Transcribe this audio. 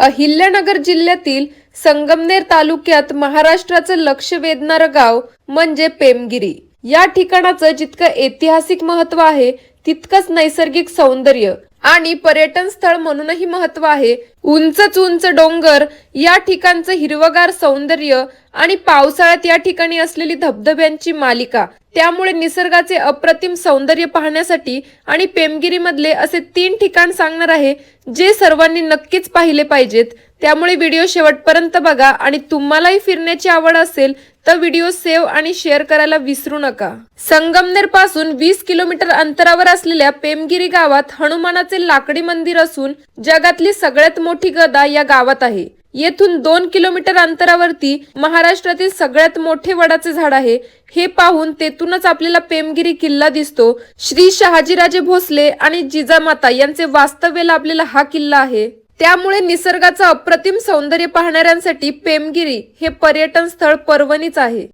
अहिल्यानगर जिल्ह्यातील संगमनेर तालुक्यात महाराष्ट्राचं लक्ष वेधणारं गाव म्हणजे पेमगिरी। या ठिकाणाचं जितकं ऐतिहासिक महत्त्व आहे तितकंच नैसर्गिक सौंदर्य आणि पर्यटन स्थळ म्हणूनही महत्त्व आहे। उंच डोंगर, या ठिकाणचं हिरवगार सौंदर्य आणि पावसाळ्यात या ठिकाणी असलेली धबधब्यांची मालिका, त्यामुळे निसर्गाचे अप्रतिम सौंदर्य पाहण्यासाठी आणि पेमगिरीमधले असे 3 ठिकाण सांगणार आहे जे सर्वांनी नक्कीच पाहिले पाहिजेत। त्यामुळे व्हिडिओ शेवटपर्यंत बघा आणि तुम्हालाही फिरण्याची आवड असेल तर व्हिडिओ सेव्ह आणि शेअर करायला विसरू नका। संगमनेर पासून 20 किलोमीटर अंतरावर असलेल्या पेमगिरी गावात हनुमानाचे लाकडी मंदिर असून जगातली सगळ्यात मोठी गदा या गावात आहे। येथून 2 किलोमीटर अंतरावरती महाराष्ट्रातील सगळ्यात मोठे वडाचे झाड आहे। हे पाहून तेथूनच आपल्याला पेमगिरी किल्ला दिसतो। श्री शहाजीराजे भोसले आणि जिजामाता यांचे वास्तव्य लाभलेला हा किल्ला आहे। त्यामुळे निसर्गाचं अप्रतिम सौंदर्य पाहणाऱ्यांसाठी पेमगिरी हे पर्यटन स्थळ पर्वणीच आहे।